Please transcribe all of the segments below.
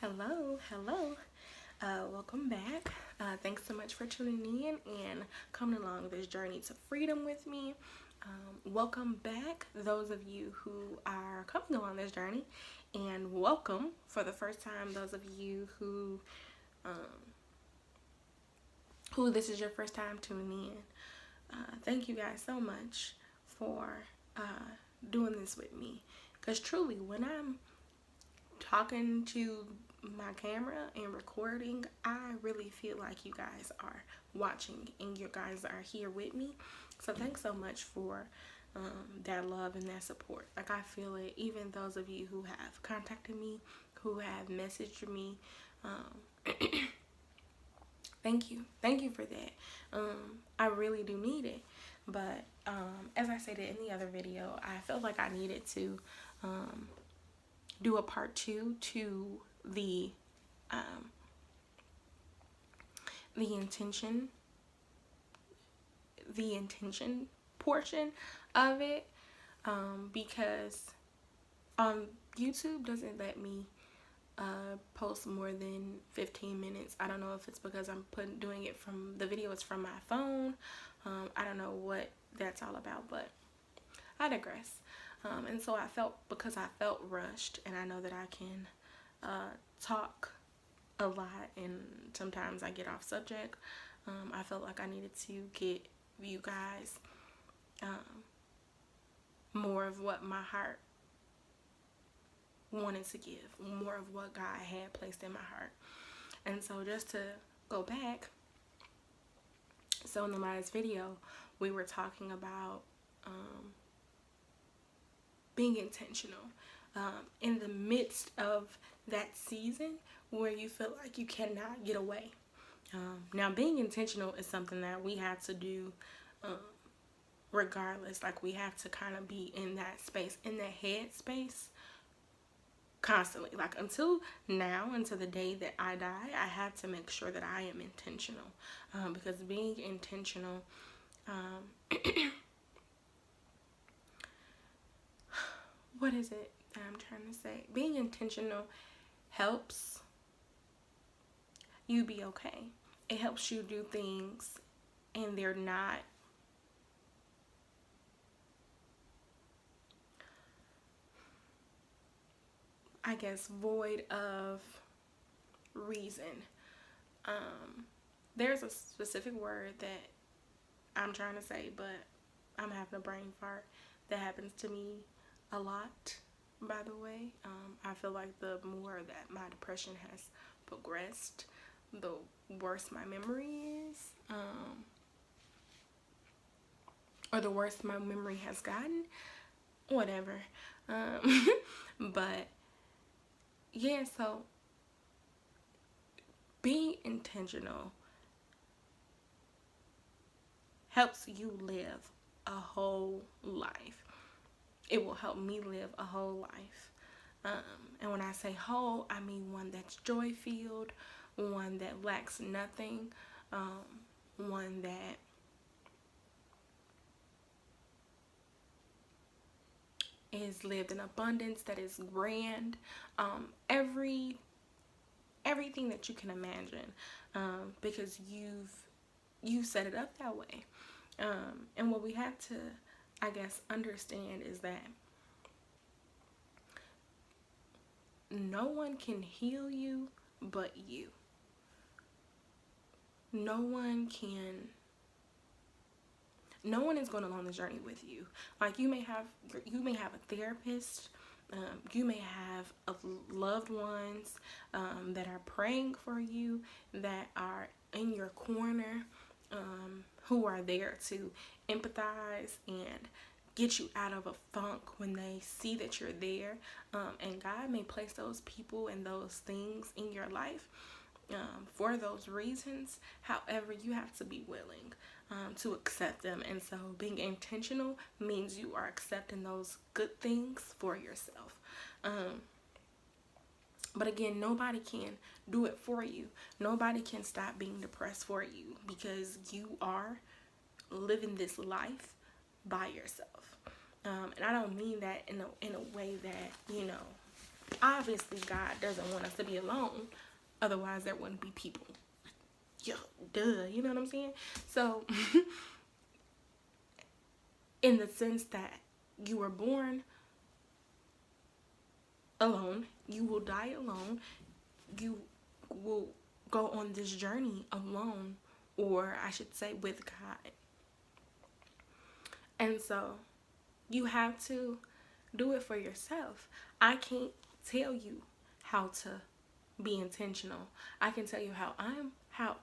Hello. Welcome back. Thanks so much for tuning in and coming along this journey to freedom with me. Welcome back, those of you who are coming along this journey, and welcome for the first time, those of you who this is your first time tuning in. Thank you guys so much for doing this with me, because truly, when I'm talking to my camera and recording, I really feel like you guys are watching and you guys are here with me. So thanks so much for that love and that support. Like, I feel it. Even those of you who have contacted me, who have messaged me, thank you for that. I really do need it. But as I said in the other video, I felt like I needed to do a part 2 to the intention portion of it, because YouTube doesn't let me post more than 15 minutes. I don't know if it's because I'm doing it from the video is from my phone. I don't know what that's all about, but I digress. And so because I felt rushed, and I know that I can talk a lot and sometimes I get off subject, I felt like I needed to get you guys more of what my heart wanted to give, more of what God had placed in my heart. And so just to go back, so in the last video we were talking about being intentional in the midst of that season where you feel like you cannot get away. Now, being intentional is something that we have to do regardless. Like, we have to kind of be in that space, in that head space constantly. Like, until the day that I die, I have to make sure that I am intentional, because being intentional what is it that I'm trying to say? Being intentional helps you be okay. It helps you do things and they're not void of reason. There's a specific word that I'm trying to say, but I'm having a brain fart. That happens to me a lot, by the way. I feel like the more that my depression has progressed, the worse my memory is, or the worse my memory has gotten, whatever. But yeah, so being intentional helps you live a whole life. It will help me live a whole life. And when I say whole, I mean one that's joy-filled, one that lacks nothing, one that is lived in abundance, that is grand, everything that you can imagine, because you set it up that way. And what we have to, I guess, understand is that no one can heal you but you. No one is going along the journey with you. Like, you may have a therapist, you may have loved ones that are praying for you, that are in your corner, who are there to empathize and get you out of a funk when they see that you're there. And God may place those people and those things in your life for those reasons. However, you have to be willing to accept them. And so being intentional means you are accepting those good things for yourself. But again, nobody can do it for you. Nobody can stop being depressed for you, because you are living this life by yourself. And I don't mean that in a way that, obviously God doesn't want us to be alone. Otherwise, there wouldn't be people. Yo, duh, you know what I'm saying? So, in the sense that you were born alone, you will die alone, you will go on this journey alone, or I should say with God. And so you have to do it for yourself. I can't tell you how to be intentional. I can tell you how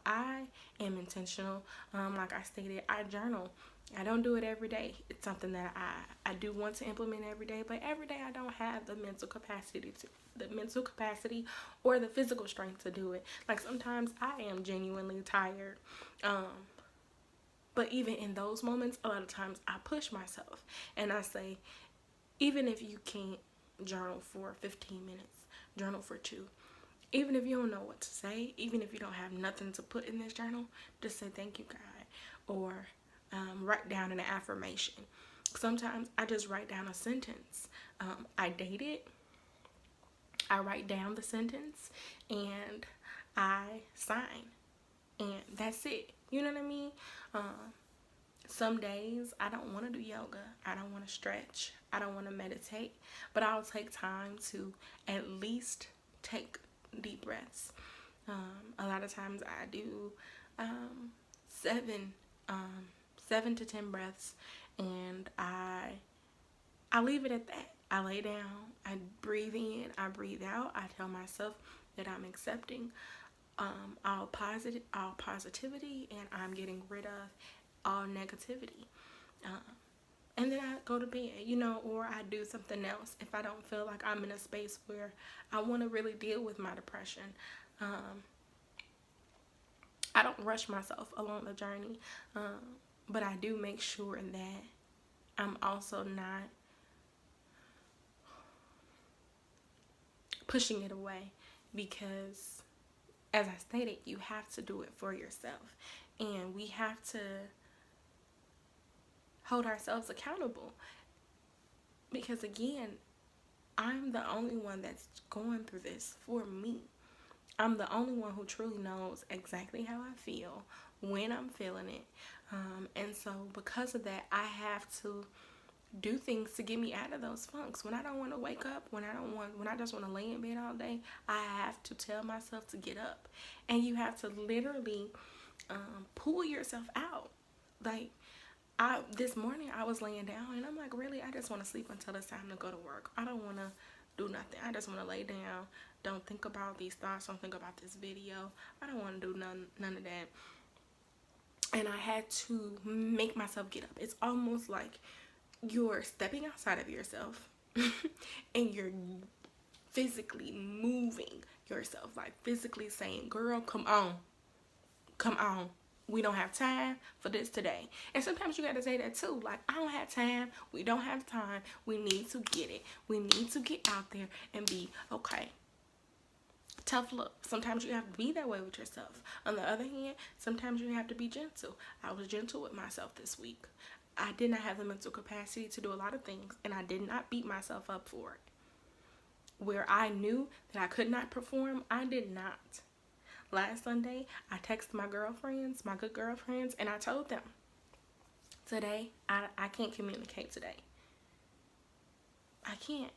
I am intentional. Like I stated, I journal. I don't do it every day. It's something that I do want to implement every day, but every day I don't have the mental capacity or the physical strength to do it. Like sometimes I am genuinely tired. But even in those moments, a lot of times I push myself and I say, even if you can't journal for 15 minutes, journal for 2. Even if you don't know what to say, even if you don't have nothing to put in this journal, just say thank you, God, or write down an affirmation. Sometimes I just write down a sentence. I date it, I write down the sentence, and I sign, and that's it. You know what I mean? Some days I don't want to do yoga. I don't want to stretch. I don't want to meditate. But I'll take time to at least take deep breaths. A lot of times I do 7 to 10 breaths, and I leave it at that. I lay down, I breathe in, I breathe out. I tell myself that I'm accepting all positivity, and I'm getting rid of all negativity. And then I go to bed, or I do something else if I don't feel like I'm in a space where I want to really deal with my depression. I don't rush myself along the journey, but I do make sure that I'm also not pushing it away, because as I stated, you have to do it for yourself, and we have to hold ourselves accountable, because again, I'm the only one that's going through this for me. I'm the only one who truly knows exactly how I feel when I'm feeling it, and so because of that, I have to do things to get me out of those funks. When I don't want to wake up, when I just want to lay in bed all day, I have to tell myself to get up. And you have to literally pull yourself out. Like, this morning I was laying down and I'm like, really, I just want to sleep until it's time to go to work. I don't want to do nothing. I just want to lay down. Don't think about these thoughts. Don't think about this video. I don't want to do none of that. And I had to make myself get up. It's almost like you're stepping outside of yourself and you're physically moving yourself, like physically saying, girl, come on, we don't have time for this today. And sometimes you got to say that too, like, I don't have time, we don't have time, we need to get it, we need to get out there and be okay. Tough love. Sometimes you have to be that way with yourself. On the other hand, sometimes you have to be gentle. I was gentle with myself this week. I did not have the mental capacity to do a lot of things, and I did not beat myself up for it. Where I knew that I could not perform, I did not. Last Sunday, I texted my good girlfriends, and I told them, today, I can't communicate today. I can't.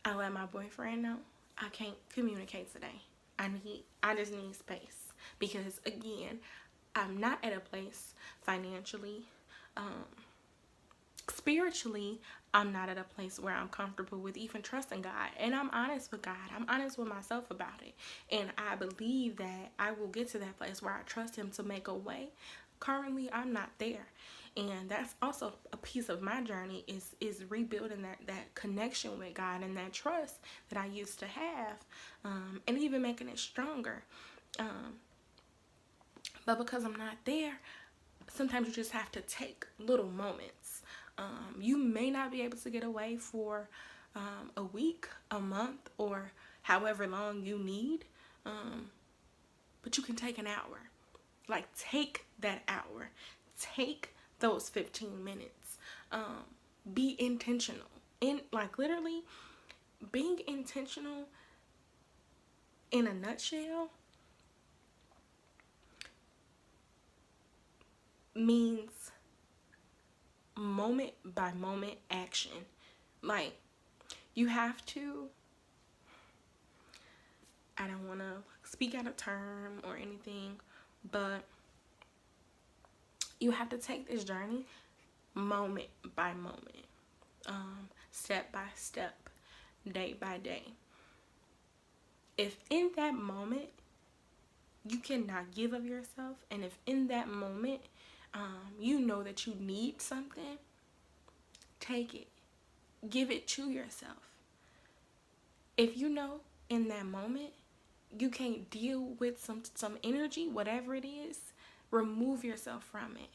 I let my boyfriend know I can't communicate today. I just need space, because again, I'm not at a place financially, spiritually, I'm not at a place where I'm comfortable with even trusting God. And I'm honest with God. I'm honest with myself about it. And I believe that I will get to that place where I trust Him to make a way. Currently, I'm not there. And that's also a piece of my journey is rebuilding that connection with God and that trust that I used to have, and even making it stronger. But because I'm not there, sometimes you just have to take little moments. You may not be able to get away for a week, a month, or however long you need, but you can take an hour. Like, take that hour. Take those 15 minutes. Be intentional. Like, literally, being intentional in a nutshell means moment by moment action. Like, you have to, I don't want to speak out of term or anything, but you have to take this journey moment by moment, step by step, day by day. If in that moment you cannot give of yourself, and if in that moment you know that you need something, take it, give it to yourself. If you know in that moment you can't deal with some energy, whatever it is, remove yourself from it.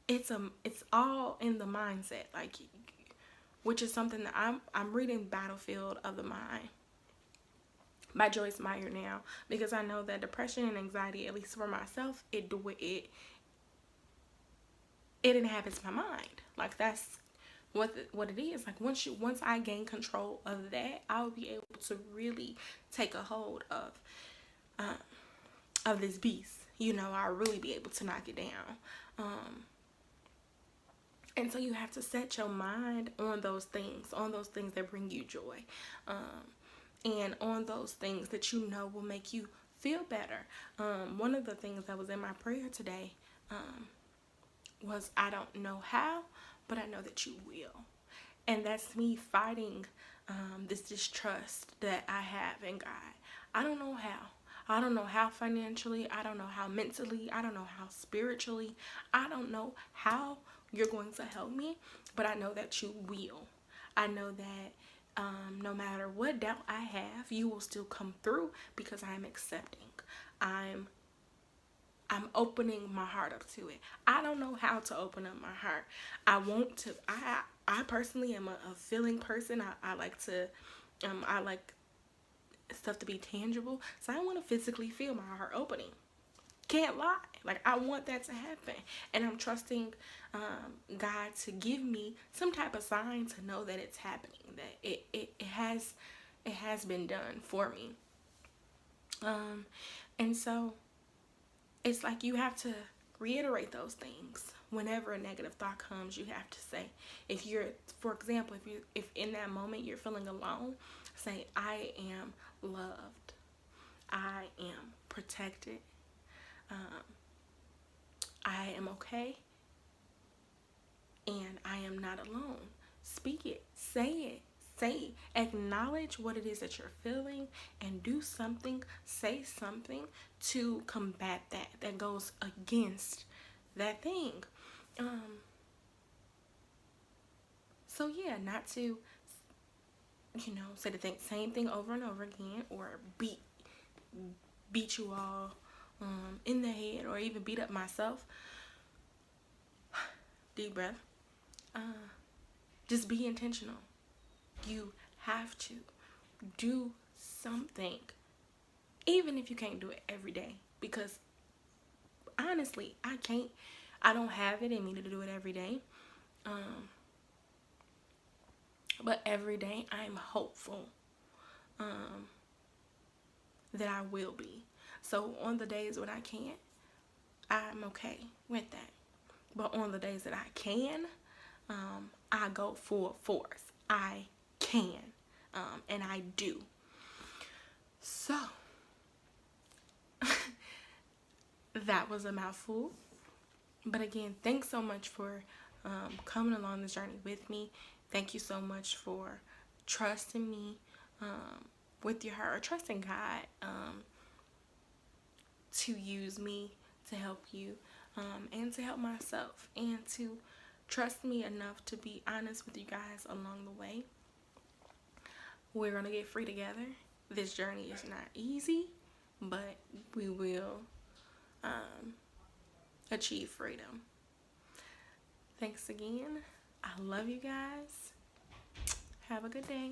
It's all in the mindset, like, which is something that I'm reading Battlefield of the Mind by Joyce Meyer now, because I know that depression and anxiety, at least for myself, it inhabits my mind. Like, that's what it is. Like, once I gain control of that, I'll be able to really take a hold of this beast. I'll really be able to knock it down. And so you have to set your mind on those things that bring you joy, and on those things that you know will make you feel better. One of the things that was in my prayer today was, I don't know how, but I know that you will. And that's me fighting this distrust that I have in God. I don't know how. I don't know how financially. I don't know how mentally. I don't know how spiritually. I don't know how you're going to help me, but I know that you will. I know that no matter what doubt I have, you will still come through, because I'm accepting. I'm opening my heart up to it. I don't know how to open up my heart. I want to. I personally am a feeling person. I like to. I like stuff to be tangible, so I want to physically feel my heart opening. Can't lie. Like, I want that to happen, and I'm trusting God to give me some type of sign to know that it's happening, that it has been done for me. And so it's like, you have to reiterate those things. Whenever a negative thought comes, you have to say, for example, if in that moment you're feeling alone, say, I am loved, I am protected, I am okay, and I am not alone. Speak it, say it, acknowledge what it is that you're feeling, and do something, say something to combat that goes against that thing. So yeah, not to, say the same thing over and over again, or beat you all in the head, or even beat up myself. Deep breath. Just be intentional. You have to do something, even if you can't do it every day, because honestly, I don't have it in me to do it every day. But every day I'm hopeful that I will be. So on the days when I can't, I'm okay with that. But on the days that I can, I go full force. I can, and I do. So that was a mouthful. But again, thanks so much for coming along this journey with me. Thank you so much for trusting me with your heart, or trusting God to use me to help you, and to help myself, and to trust me enough to be honest with you guys along the way. We're going to get free together. This journey is not easy, but we will achieve freedom. Thanks again. I love you guys. Have a good day.